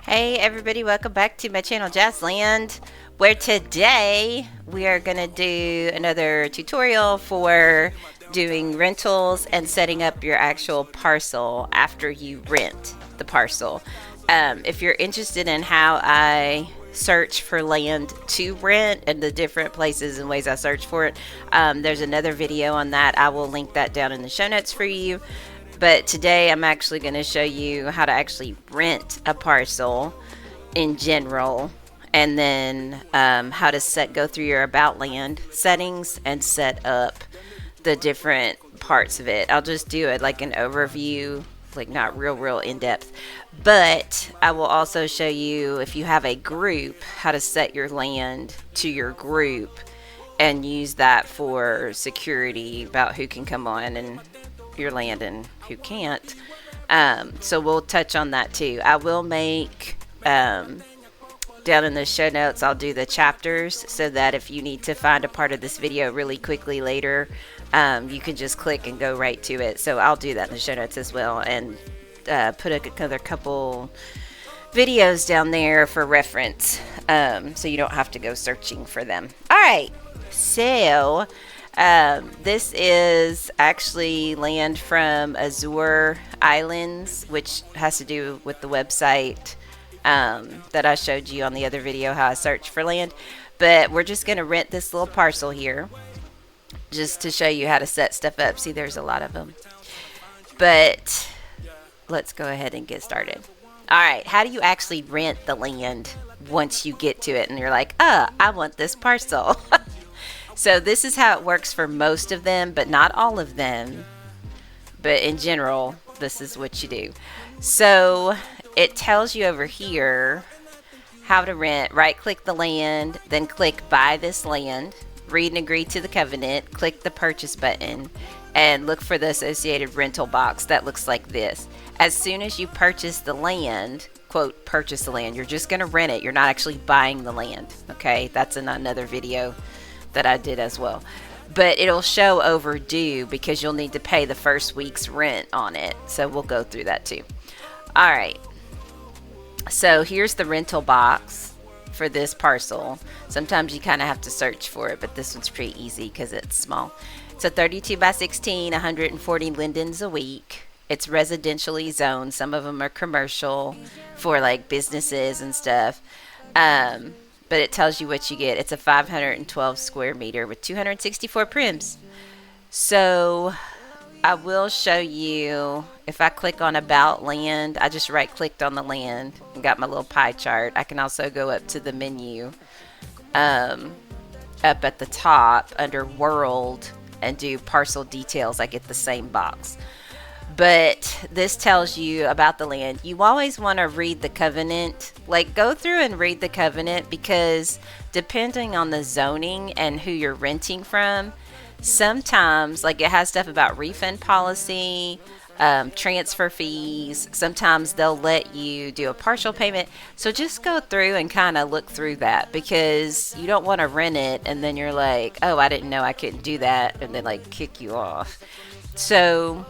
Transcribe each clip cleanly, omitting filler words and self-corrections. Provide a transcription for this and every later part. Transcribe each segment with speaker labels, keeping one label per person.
Speaker 1: Hey everybody, welcome back to my channel Jazzland, where today we are going to do another tutorial for doing rentals and setting up your actual parcel after you rent the parcel. If you're interested in how I search for land to rent and the different places and ways I search for it, there's another video on that. I will link that down in the show notes for you. But today I'm actually going to show you how to actually rent a parcel in general, and then how to go through your about land settings and set up the different parts of it. I'll just do it like an overview, like not real in depth, but I will also show you, if you have a group, how to set your land to your group and use that for security about who can come on and your land and who can't. So we'll touch on that too. I will make down in the show notes, I'll do the chapters so that if you need to find a part of this video really quickly later, you can just click and go right to it. So I'll do that in the show notes as well, and put another couple videos down there for reference, so you don't have to go searching for them. All right, so this is actually land from Azure Islands, which has to do with the website that I showed you on the other video, how I search for land. But we're just going to rent this little parcel here just to show you how to set stuff up. See, there's a lot of them. But let's go ahead and get started. All right, how do you actually rent the land once you get to it and you're like, oh, I want this parcel? So this is how it works for most of them, but not all of them. But in general, this is what you do. So it tells you over here how to rent. Right click the land, then click buy this land, read and agree to the covenant, click the purchase button, and look for the associated rental box that looks like this. As soon as you purchase the land, quote, purchase the land, you're just going to rent it. You're not actually buying the land. Okay, that's in another video that I did as well. But it'll show overdue because you'll need to pay the first week's rent on it. So we'll go through that too. All right. So here's the rental box for this parcel. Sometimes you kind of have to search for it, but this one's pretty easy because it's small. So 32 by 16, 140 lindens a week. It's residentially zoned. Some of them are commercial for like businesses and stuff. But it tells you what you get. It's a 512 square meter with 264 prims. So I will show you, if I click on about land, I just right clicked on the land and got my little pie chart. I can also go up to the menu up at the top under world and do parcel details. I get the same box. But this tells you about the land. You always want to read the covenant. Like, go through and read the covenant, because depending on the zoning and who you're renting from, sometimes, like, it has stuff about refund policy, transfer fees. Sometimes they'll let you do a partial payment. So just go through and kind of look through that, because you don't want to rent it and then you're like, oh, I didn't know I couldn't do that, and then like kick you off. So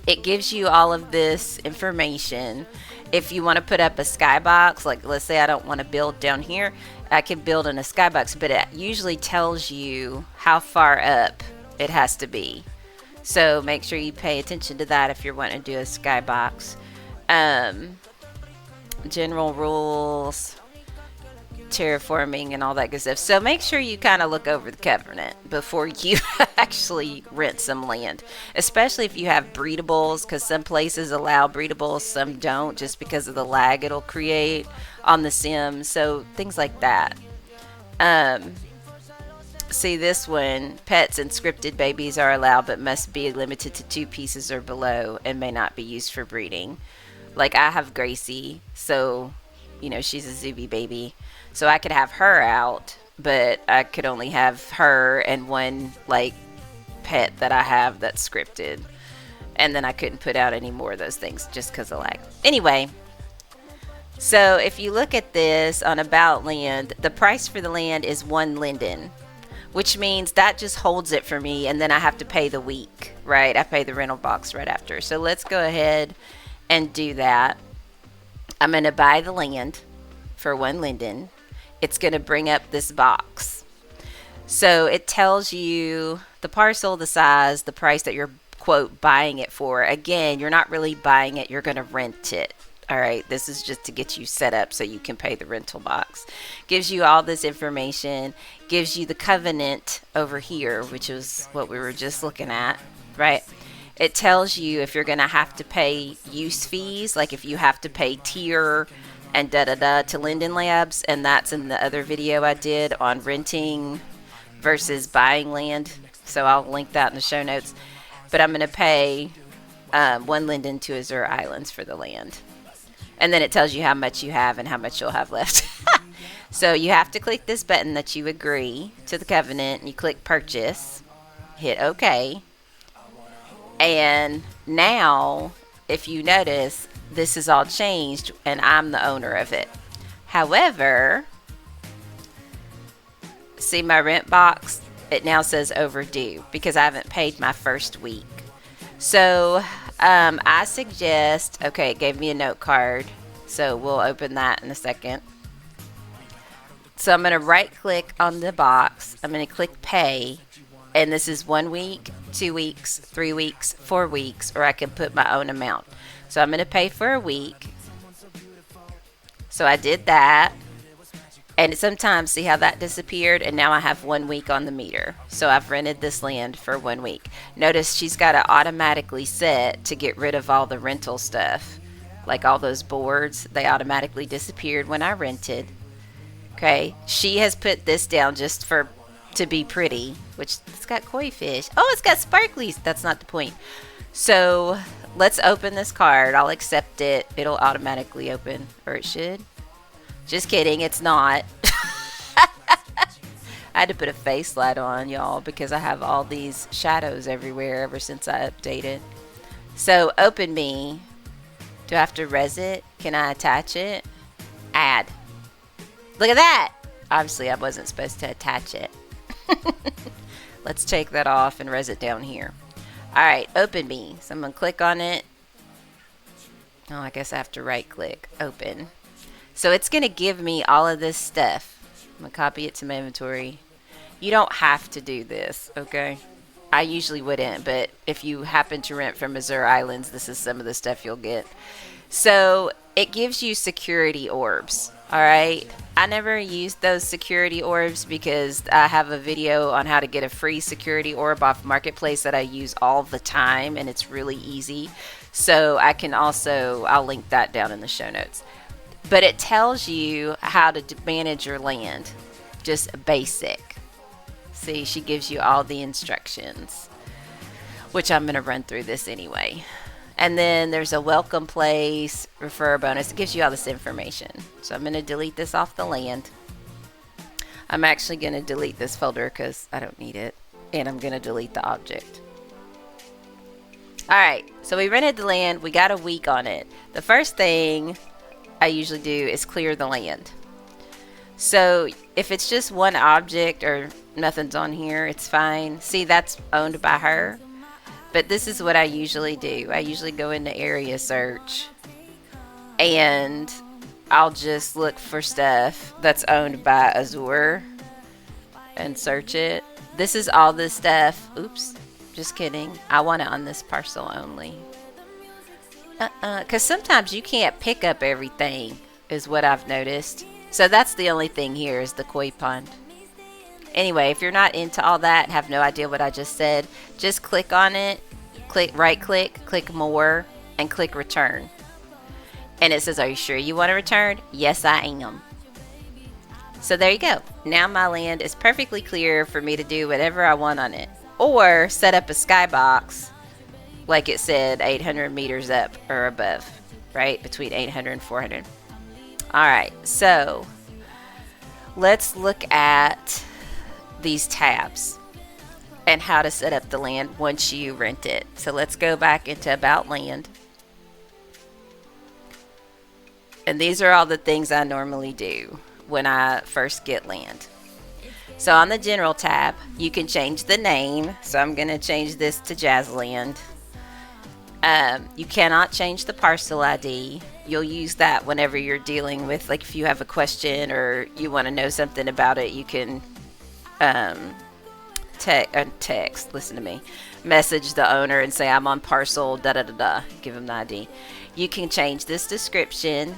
Speaker 1: it gives you all of this information. If you want to put up a skybox, like let's say I don't want to build down here, I can build in a skybox, but it usually tells you how far up it has to be. So make sure you pay attention to that if you're wanting to do a skybox. General rules, terraforming and all that good stuff. So make sure you kind of look over the covenant before you actually rent some land, especially if you have breedables, because some places allow breedables, some don't, just because of the lag it'll create on the sim. So things like that. See this one, pets and scripted babies are allowed but must be limited to 2 pieces or below and may not be used for breeding. Like I have Gracie, so you know she's a Zuby baby. So I could have her out, but I could only have her and one like pet that I have that's scripted. And then I couldn't put out any more of those things just because of lag. Anyway, so if you look at this on about land, the price for the land is 1 linden, which means that just holds it for me, and then I have to pay the week, right? I pay the rental box right after. So let's go ahead and do that. I'm going to buy the land for 1 linden. It's going to bring up this box. So it tells you the parcel, the size, the price that you're, quote, buying it for. Again, you're not really buying it, you're going to rent it. All right, this is just to get you set up so you can pay the rental box. Gives you all this information, gives you the covenant over here, which is what we were just looking at, right? It tells you if you're going to have to pay use fees, like if you have to pay tier and da-da-da to Linden Labs, and that's in the other video I did on renting versus buying land. So I'll link that in the show notes. But I'm going to pay 1 linden to Azure Islands for the land. And then it tells you how much you have and how much you'll have left. So you have to click this button that you agree to the covenant. And you click purchase. Hit OK. And now, if you notice, this is all changed and I'm the owner of it. However, see my rent box? It now says overdue because I haven't paid my first week. So I suggest, okay, it gave me a note card. So we'll open that in a second. So I'm going to right click on the box. I'm going to click pay. And this is 1 week, 2 weeks, 3 weeks, 4 weeks, or I can put my own amount. So I'm going to pay for a week. So I did that. And sometimes, see how that disappeared? And now I have 1 week on the meter. So I've rented this land for 1 week. Notice she's got to automatically set to get rid of all the rental stuff. Like all those boards, they automatically disappeared when I rented. Okay, she has put this down just to be pretty, which it's got koi fish. Oh, it's got sparklies. That's not the point. So let's open this card. I'll accept it. It'll automatically open, or it should. Just kidding, it's not. I had to put a face light on, y'all, because I have all these shadows everywhere ever since I updated. So open me. Do I have to res it? Can I attach it? Add. Look at that. Obviously, I wasn't supposed to attach it. Let's take that off and res it down here. All right, open me. So I'm going to click on it. Oh, I guess I have to right click. Open. So it's going to give me all of this stuff. I'm going to copy it to my inventory. You don't have to do this, okay? I usually wouldn't, but if you happen to rent from Azure Islands, this is some of the stuff you'll get. So it gives you security orbs, all right? I never used those security orbs because I have a video on how to get a free security orb off Marketplace that I use all the time, and it's really easy. So I can also, I'll link that down in the show notes. But it tells you how to manage your land, just basic. See, she gives you all the instructions, which I'm going to run through this anyway. And then there's a welcome place, refer bonus. It gives you all this information. So I'm going to delete this off the land. I'm actually going to delete this folder because I don't need it. And I'm going to delete the object. All right, so we rented the land. We got a week on it. The first thing I usually do is clear the land. So if it's just one object or nothing's on here, it's fine. See, that's owned by her. But this is what I usually do. I usually go into area search and I'll just look for stuff that's owned by Azure and search it. This is all this stuff. Oops, just kidding. I want it on this parcel only. Because sometimes you can't pick up everything is what I've noticed. So that's the only thing here is the koi pond. Anyway, if you're not into all that and have no idea what I just said, just click on it, right click more, and click return. And it says, are you sure you want to return? Yes, I am. So there you go. Now my land is perfectly clear for me to do whatever I want on it. Or set up a skybox, like it said, 800 meters up or above, right? Between 800 and 400. All right, so let's look at these tabs and how to set up the land once you rent it. So let's go back into About Land. And these are all the things I normally do when I first get land. So on the General tab, you can change the name. So I'm going to change this to Jazzland. You cannot change the parcel ID. you'll use that whenever you're dealing with, like, if you have a question or you want to know something about it, you can um, text, listen to me, message the owner and say, I'm on parcel, da da da da, give them the ID. You can change this description.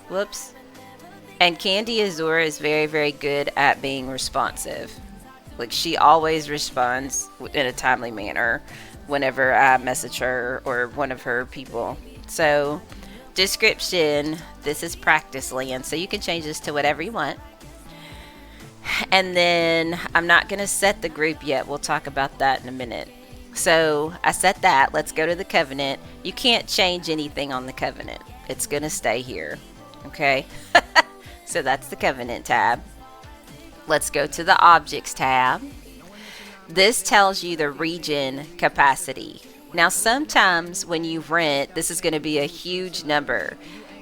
Speaker 1: Whoops. And Candy Azura is very, very good at being responsive. Like, she always responds in a timely manner whenever I message her or one of her people. So, description, this is practice land, so you can change this to whatever you want. And then I'm not going to set the group yet. We'll talk about that in a minute. So I set that. Let's go to the covenant. You can't change anything on the covenant. It's going to stay here. Okay? So that's the covenant tab. Let's go to the objects tab. This tells you the region capacity. Now, sometimes when you rent, this is going to be a huge number.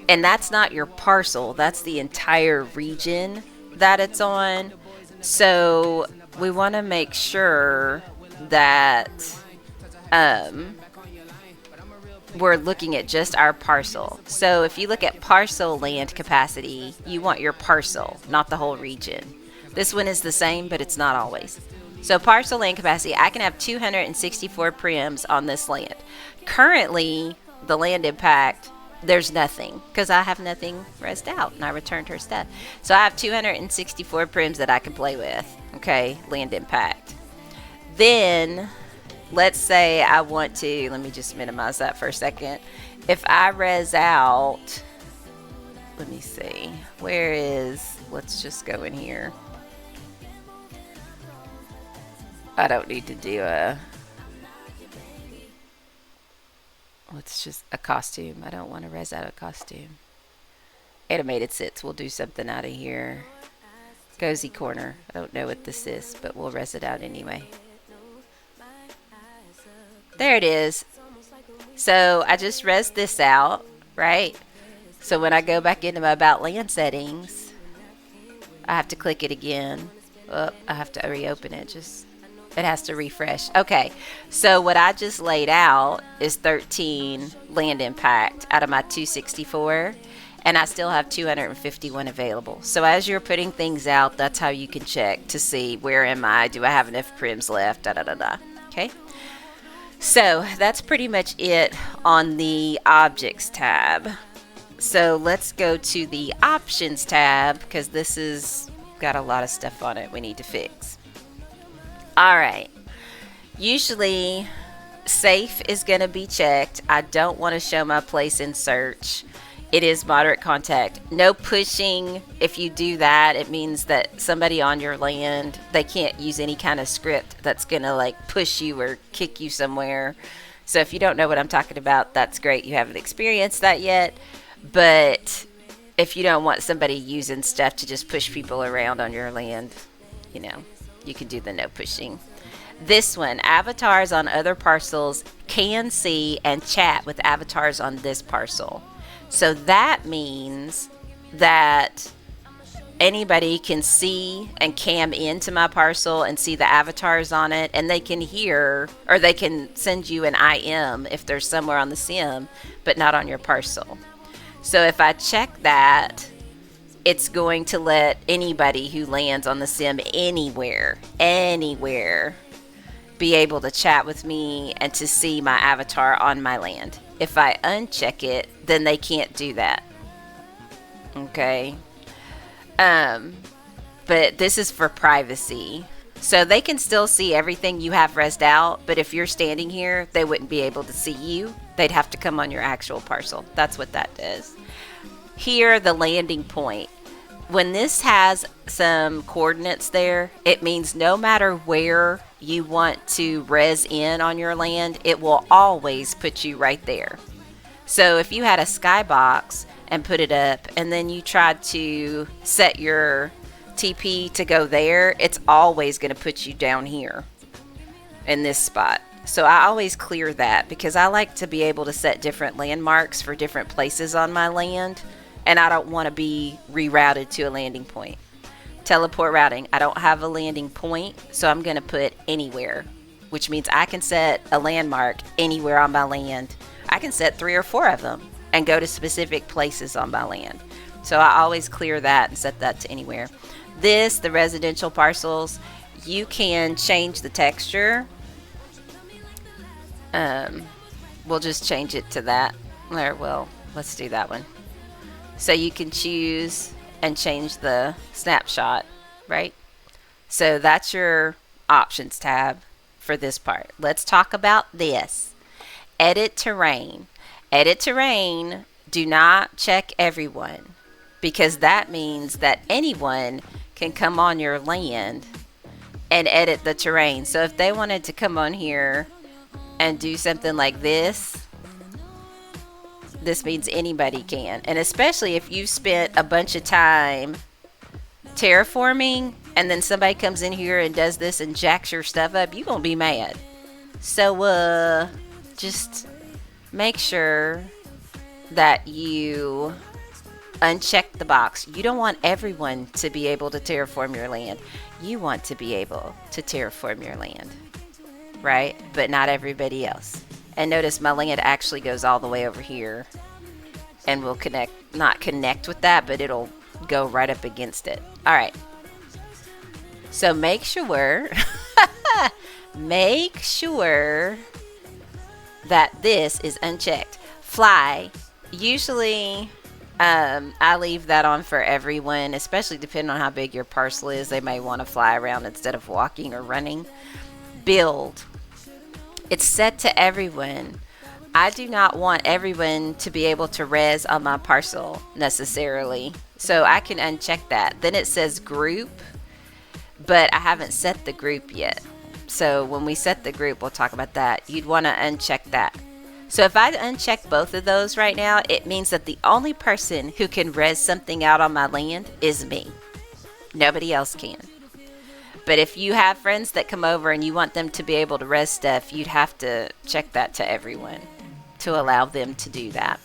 Speaker 1: And that's not your parcel. That's the entire region that it's on. So we want to make sure that we're looking at just our parcel. So if you look at parcel land capacity, you want your parcel, not the whole region. This one is the same, but it's not always. So parcel land capacity, I can have 264 prims on this land. Currently, the land impact, there's nothing, because I have nothing rested out and I returned her stuff. So I have 264 prims that I can play with. Okay, land impact. Then let's say I want to, let me just minimize that for a second. If I res out, let me see, where is, let's just go in here. I don't need to do a, let's just, a costume. I don't want to res out a costume. Animated sits, we'll do something out of here. Cozy corner, I don't know what this is, but we'll res it out anyway. There it is. So I just res this out, right? So when I go back into my about land settings, I have to click it again. Oh, I have to reopen it. Just, it has to refresh. Okay, so what I just laid out is 13 land impact out of my 264, and I still have 251 available. So as you're putting things out, that's how you can check to see, where am I? Do I have enough prims left? Da da da da. Okay. So that's pretty much it on the objects tab. So let's go to the options tab, because this has got a lot of stuff on it we need to fix. All right. Usually safe is going to be checked. I don't want to show my place in search. It is moderate contact. No pushing. If you do that, it means that somebody on your land, they can't use any kind of script that's going to like push you or kick you somewhere. So if you don't know what I'm talking about, that's great. You haven't experienced that yet. But if you don't want somebody using stuff to just push people around on your land, you know, you can do the no pushing. This one, avatars on other parcels can see and chat with avatars on this parcel. So that means that anybody can see and cam into my parcel and see the avatars on it, and they can hear, or they can send you an IM if they're somewhere on the sim, but not on your parcel. So if I check that, it's going to let anybody who lands on the sim anywhere, be able to chat with me and to see my avatar on my land. If I uncheck it, then they can't do that. Okay. But this is for privacy. So they can still see everything you have resed out, but if you're standing here, they wouldn't be able to see you. They'd have to come on your actual parcel. That's what that does. Here, the landing point. When this has some coordinates there, it means no matter where you want to res in on your land, it will always put you right there. So if you had a skybox and put it up, and then you tried to set your TP to go there, it's always going to put you down here in this spot. So I always clear that, because I like to be able to set different landmarks for different places on my land, and I don't want to be rerouted to a landing point. Teleport routing, I don't have a landing point, so I'm going to put anywhere, which means I can set a landmark anywhere on my land I can set 3 or 4 of them and go to specific places on my land. So I always clear that and set that to anywhere. The residential parcels, you can change the texture. We'll just change it to that. Well, let's do that one. So you can choose and change the snapshot, right? So that's your options tab for this part. Let's talk about this. Edit terrain. Edit terrain, do not check everyone, because that means that anyone can come on your land and edit the terrain. So if they wanted to come on here and do something like this means anybody can. And especially if you spent a bunch of time terraforming and then somebody comes in here and does this and jacks your stuff up, you're gonna be mad. So just make sure that you uncheck the box. You don't want everyone to be able to terraform your land. You want to be able to terraform your land, right? But not everybody else. And notice my land actually goes all the way over here and will not connect with that, but it'll go right up against it. All right. So make sure, make sure that this is unchecked. Fly, usually I leave that on for everyone, especially depending on how big your parcel is. They may want to fly around instead of walking or running. Build, it's set to everyone. I do not want everyone to be able to res on my parcel necessarily, so I can uncheck that. Then it says group, but I haven't set the group yet. So when we set the group, we'll talk about that. You'd want to uncheck that. So if I uncheck both of those right now, it means that the only person who can res something out on my land is me. Nobody else can. But if you have friends that come over and you want them to be able to res stuff, you'd have to check that to everyone to allow them to do that.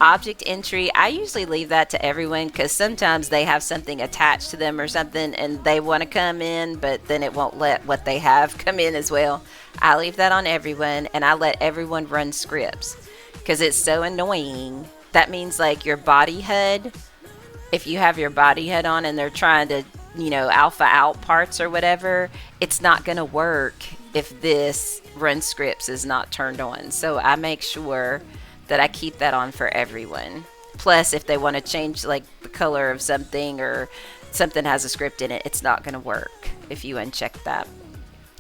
Speaker 1: Object entry, I usually leave that to everyone because sometimes they have something attached to them or something and they want to come in, but then it won't let what they have come in as well. I leave that on everyone, and I let everyone run scripts because it's so annoying. That means like your body HUD, if you have your body HUD on and they're trying to, alpha out parts or whatever, it's not going to work if this run scripts is not turned on. So I make sure that I keep that on for everyone. Plus, if they want to change like the color of something or something has a script in it, it's not going to work if you uncheck that.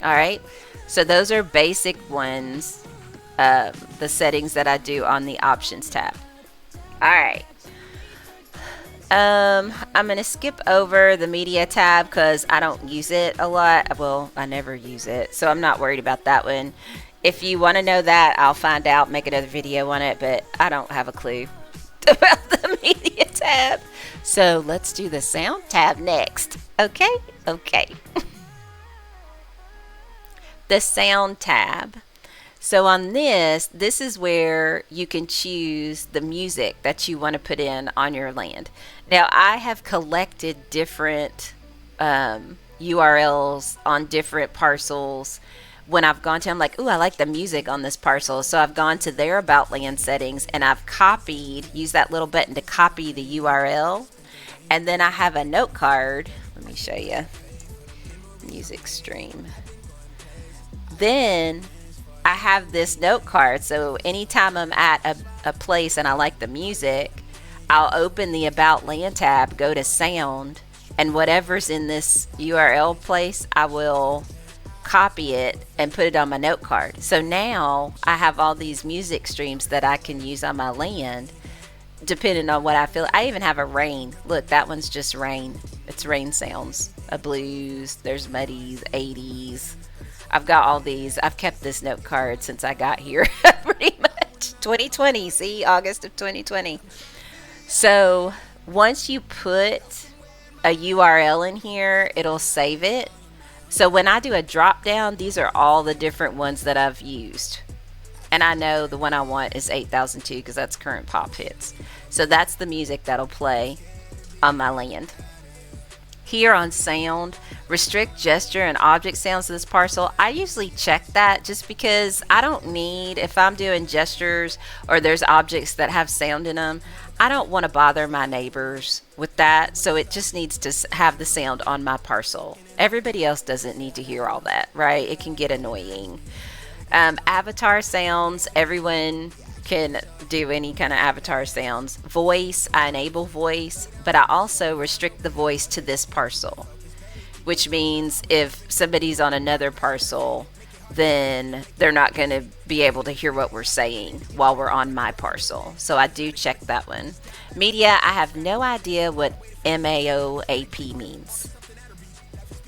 Speaker 1: All right. So those are basic ones, the settings that I do on the options tab. All right. I'm going to skip over the media tab because I don't use it a lot. Well, I never use it, so I'm not worried about that one. If you want to know that, I'll find out, make another video on it, but I don't have a clue about the media tab. So let's do the sound tab next. Okay? Okay. The sound tab. So on this is where you can choose the music that you want to put in on your land. Now, I have collected different URLs on different parcels. When I've gone to, I'm like, ooh, I like the music on this parcel. So I've gone to their about land settings and I've used that little button to copy the URL. And then I have a note card. Let me show you. Music stream. Then I have this note card. So anytime I'm at a place and I like the music, I'll open the about land tab, go to sound, and whatever's in this URL place, I will copy it and put it on my note card. So now I have all these music streams that I can use on my land depending on what I feel. I even have a rain. Look, that one's just rain. It's rain sounds. A blues, there's muddies, 80s. I've got all these. I've kept this note card since I got here pretty much. 2020, see, August of 2020. So once you put a URL in here, it'll save it. So when I do a drop down, these are all the different ones that I've used. And I know the one I want is 8002 because that's current pop hits. So that's the music that'll play on my land. Here on sound, restrict gesture and object sounds to this parcel. I usually check that just because I don't need, if I'm doing gestures or there's objects that have sound in them, I don't want to bother my neighbors with that. So it just needs to have the sound on my parcel. Everybody else doesn't need to hear all that, right? It can get annoying. Avatar sounds, everyone can do any kind of avatar sounds. Voice, I enable voice, but I also restrict the voice to this parcel, which means if somebody's on another parcel, then they're not going to be able to hear what we're saying while we're on my parcel. So I do check that one. Media, I have no idea what MAOAP means.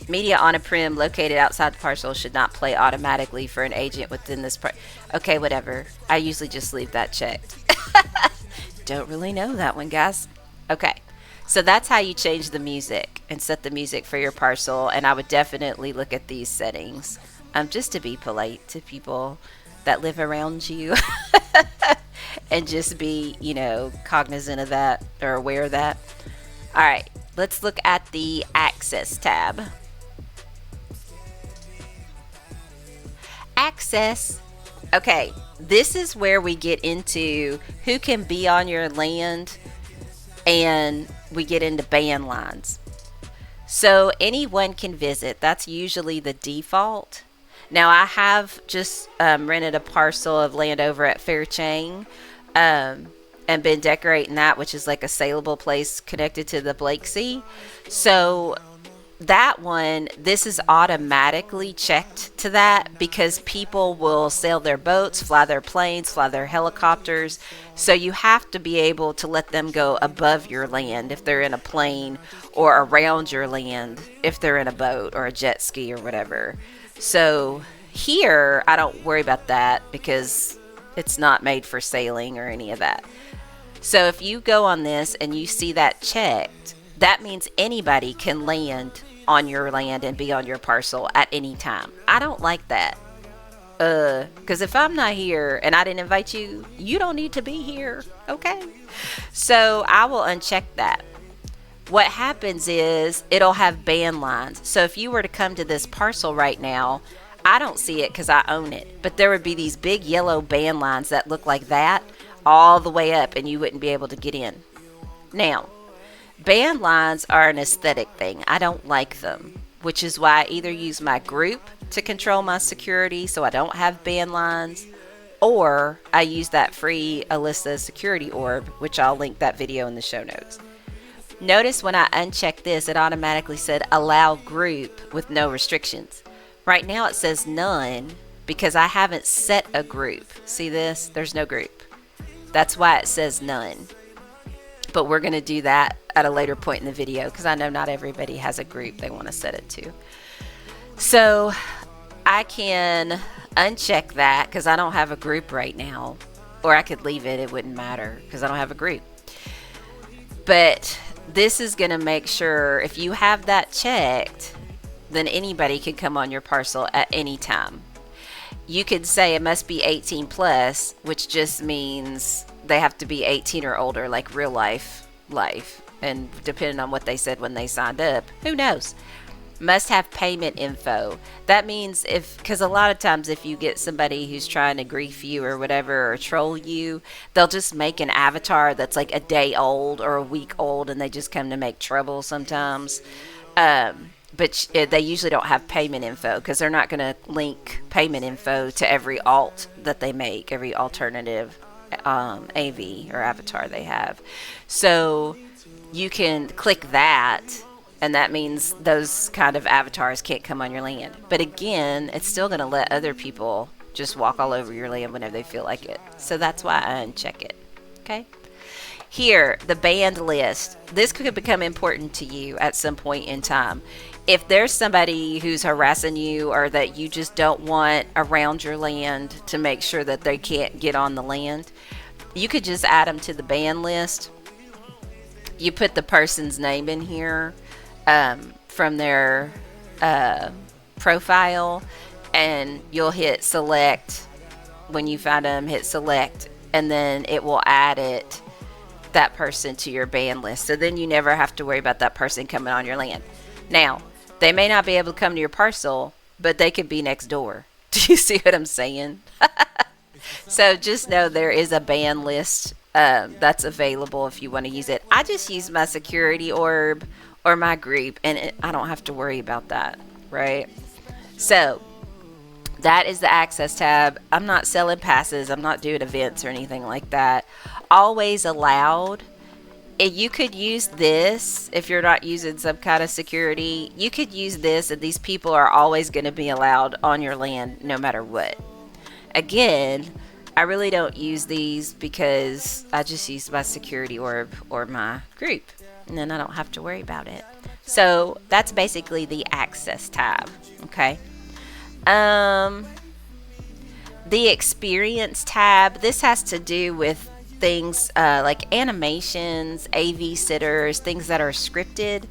Speaker 1: Media on a prim located outside the parcel should not play automatically for an agent within this part. Okay, whatever. I usually just leave that checked. Don't really know that one, guys. Okay, so that's how you change the music and set the music for your parcel. And I would definitely look at these settings just to be polite to people that live around you and just be, cognizant of that or aware of that. All right, let's look at the access tab. Access. Okay, this is where we get into who can be on your land, and we get into ban lines. So anyone can visit. That's usually the default. Now I have just rented a parcel of land over at Fairchain and been decorating that, which is like a saleable place connected to the Blakesea. So that one, this is automatically checked to that because people will sail their boats, fly their planes, fly their helicopters. So you have to be able to let them go above your land if they're in a plane, or around your land if they're in a boat or a jet ski or whatever. So here, I don't worry about that because it's not made for sailing or any of that. So if you go on this and you see that checked, that means anybody can land on your land and be on your parcel at any time. I don't like that. Because if I'm not here and I didn't invite you, you don't need to be here, okay? So I will uncheck that. What happens is it'll have ban lines. So if you were to come to this parcel right now, I don't see it because I own it, but there would be these big yellow ban lines that look like that all the way up, and you wouldn't be able to get in. Now, ban lines are an aesthetic thing. I don't like them, which is why I either use my group to control my security so I don't have ban lines, or I use that free Alyssa security orb, which I'll link that video in the show notes. Notice when I uncheck this, it automatically said allow group with no restrictions. Right now it says none because I haven't set a group. See this? There's no group. That's why it says none. But we're going to do that at a later point in the video because I know not everybody has a group they want to set it to. So I can uncheck that because I don't have a group right now, or I could leave it. It wouldn't matter because I don't have a group. But this is going to make sure if you have that checked, then anybody can come on your parcel at any time. You could say it must be 18 plus, which just means they have to be 18 or older, like real life. And depending on what they said when they signed up, who knows? Must have payment info. That means because a lot of times if you get somebody who's trying to grief you or whatever, or troll you, they'll just make an avatar that's like a day old or a week old, and they just come to make trouble sometimes. But they usually don't have payment info because they're not going to link payment info to every alt that they make, every alternative AV or avatar they have. So you can click that, and that means those kind of avatars can't come on your land. But again, it's still going to let other people just walk all over your land whenever they feel like it. So that's why I uncheck it. Okay. Here, the banned list. This could become important to you at some point in time. If there's somebody who's harassing you or that you just don't want around your land to make sure that they can't get on the land, you could just add them to the ban list. You put the person's name in here from their profile, and you'll hit select. When you find them, hit select, and then it will add that person to your ban list. So then you never have to worry about that person coming on your land. Now, they may not be able to come to your parcel, but they could be next door. Do you see what I'm saying? So just know there is a ban list that's available if you want to use it. I just use my security orb or my group, and I don't have to worry about that, right? So that is the access tab. I'm not selling passes. I'm not doing events or anything like that. Always allowed. You could use this if you're not using some kind of security. You could use this, and these people are always going to be allowed on your land no matter what. Again, I really don't use these because I just use my security orb or my group, and then I don't have to worry about it. So that's basically the access tab. Okay. The experience tab, this has to do with things like animations, AV sitters, things that are scripted.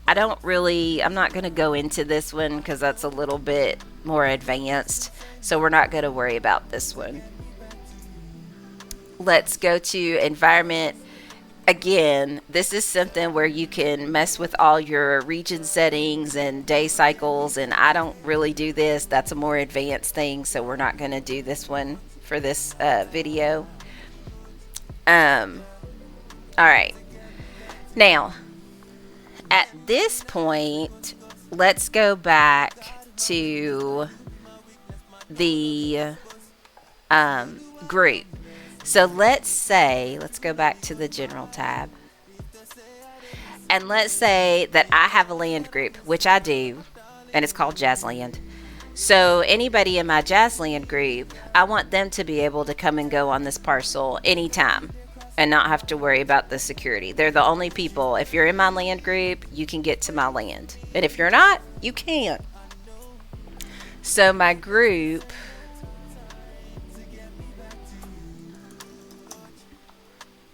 Speaker 1: I'm not going to go into this one because that's a little bit more advanced, so we're not going to worry about this one. Let's go to environment. Again, this is something where you can mess with all your region settings and day cycles, and I don't really do this. That's a more advanced thing, so we're not going to do this one for this video. All right. Now, at this point, let's go back to the group. So let's go back to the general tab. And let's say that I have a land group, which I do, and it's called Jazzland. So anybody in my Jazzland group, I want them to be able to come and go on this parcel anytime and not have to worry about the security. They're the only people. If you're in my land group, you can get to my land. And if you're not, you can't. So my group,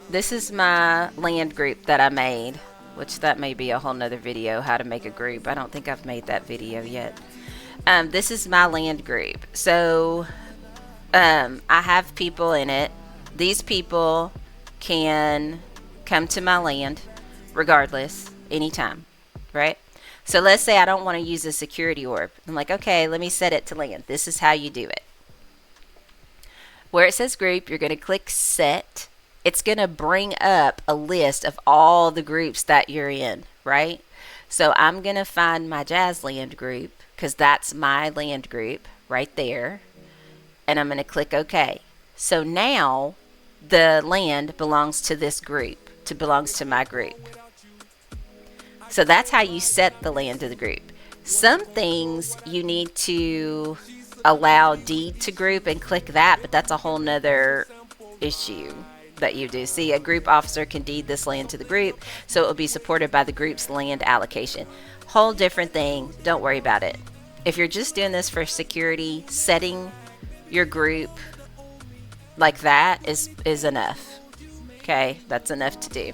Speaker 1: this is my land group that I made, which that may be a whole nother video, how to make a group. I don't think I've made that video yet. This is my land group. So I have people in it. These people can come to my land regardless, anytime, right? So let's say I don't want to use a security orb. I'm like, okay, let me set it to land. This is how you do it. Where it says group, you're going to click set. It's going to bring up a list of all the groups that you're in, right? So I'm going to find my Jazzland group because that's my land group right there. And I'm going to click OK. So now the land belongs to this group, belongs to my group. So that's how you set the land to the group. Some things you need to allow deed to group and click that, but that's a whole nother issue that you do. See, a group officer can deed this land to the group, so it will be supported by the group's land allocation. Whole different thing. Don't worry about it. If you're just doing this for security, setting your group like that is enough. Okay, that's enough to do.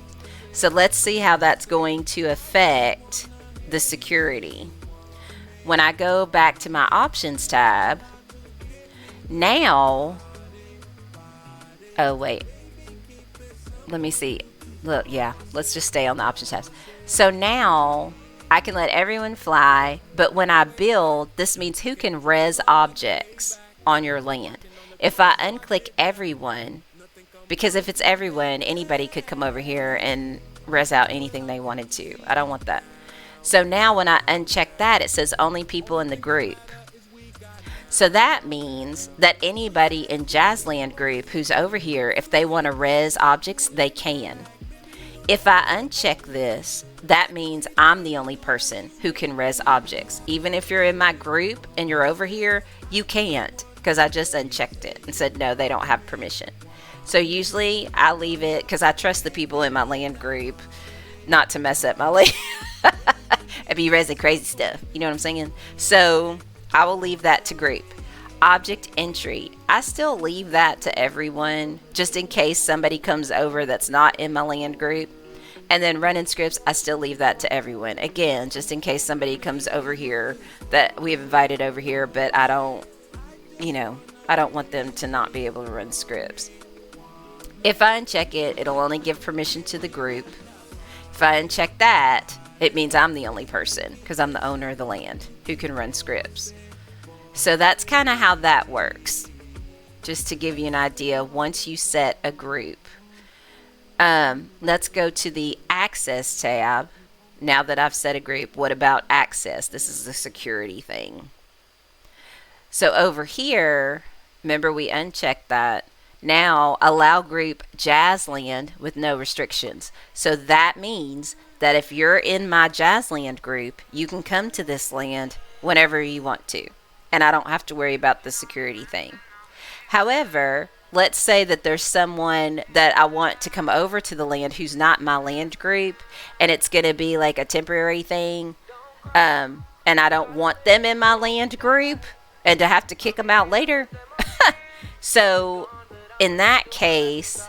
Speaker 1: So let's see how that's going to affect the security. When I go back to my options tab, now, oh wait, let me see. Look, yeah, let's just stay on the options tab. So now I can let everyone fly, but when I build, this means who can res objects on your land. If I unclick everyone, because if it's everyone, anybody could come over here and res out anything they wanted to. I don't want that. So now when I uncheck that, it says only people in the group. So that means that anybody in Jazzland group who's over here, if they want to res objects, they can. If I uncheck this, that means I'm the only person who can res objects. Even if you're in my group and you're over here, you can't, because I just unchecked it and said no, they don't have permission. So usually I leave it because I trust the people in my land group not to mess up my land and be resing crazy stuff. You know what I'm saying? So I will leave that to group. Object entry, I still leave that to everyone just in case somebody comes over that's not in my land group. And then running scripts, I still leave that to everyone. Again, just in case somebody comes over here that we have invited over here, but I don't want them to not be able to run scripts. If I uncheck it, it'll only give permission to the group. If I uncheck that, It means I'm the only person because I'm the owner of the land who can run scripts. So that's kind of how that works. Just to give you an idea, once you set a group. Let's go to the access tab. Now that I've set a group, what about access? This is the security thing. So over here, remember we unchecked that. Now allow group Jazzland with no restrictions. So that means that if you're in my Jazzland group, you can come to this land whenever you want to. And I don't have to worry about the security thing. However, let's say that there's someone that I want to come over to the land who's not my land group, and it's going to be like a temporary thing, and I don't want them in my land group and to have to kick them out later. So in that case,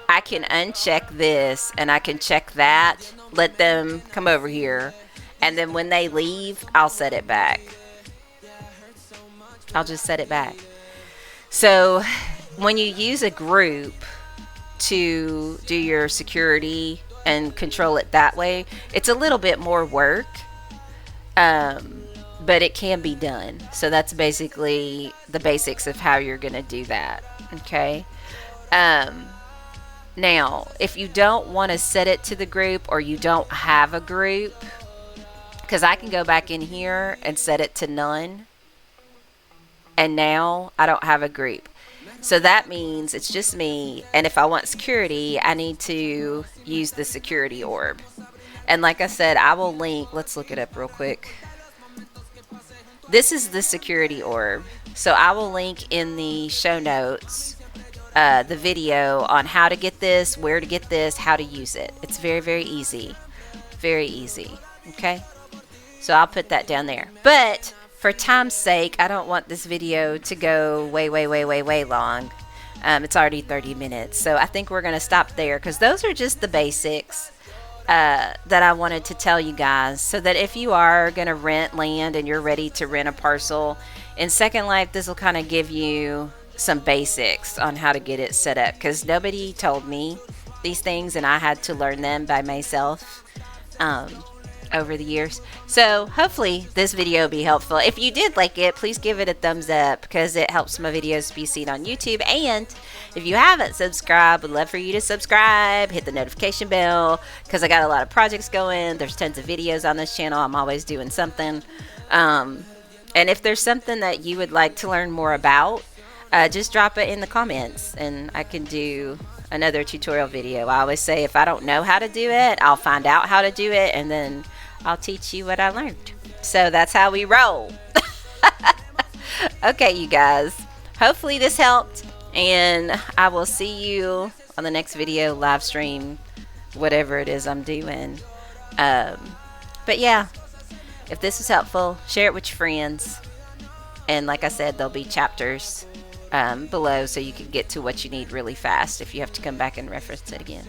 Speaker 1: I can uncheck this and I can check that, let them come over here, and then when they leave, I'll set it back. I'll just set it back. So when you use a group to do your security and control it that way, it's a little bit more work, but it can be done. So that's basically the basics of how you're going to do that. Okay. Now, if you don't want to set it to the group, or you don't have a group, because I can go back in here and set it to none. And now I don't have a group. So that means it's just me. And if I want security, I need to use the security orb. And like I said, I will link. Let's look it up real quick. This is the security orb. So I will link in the show notes the video on how to get this, where to get this, how to use it. It's very, very easy. Very easy. Okay. So I'll put that down there. But for time's sake, I don't want this video to go way long. It's already 30 minutes. So I think we're going to stop there, because those are just the basics that I wanted to tell you guys, so that if you are going to rent land and you're ready to rent a parcel in Second Life, this will kind of give you some basics on how to get it set up, because nobody told me these things and I had to learn them by myself. Over the years. So hopefully this video will be helpful. If you did like it, please give it a thumbs up, because it helps my videos be seen on YouTube. And if you haven't subscribed, would love for you to subscribe, hit the notification bell, because I got a lot of projects going. There's tons of videos on this channel. I'm always doing something. And if there's something that you would like to learn more about, just drop it in the comments and I can do another tutorial video. I always say, if I don't know how to do it, I'll find out how to do it, and then I'll teach you what I learned. So that's how we roll. Okay, you guys. Hopefully this helped, and I will see you on the next video, live stream, whatever it is I'm doing. But yeah, if this was helpful, share it with your friends. And like I said, there'll be chapters below, so you can get to what you need really fast if you have to come back and reference it again.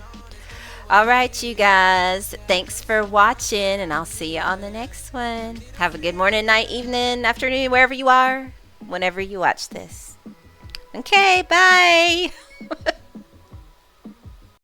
Speaker 1: Alright, you guys, thanks for watching, and I'll see you on the next one. Have a good morning, night, evening, afternoon, wherever you are, whenever you watch this. Okay, bye.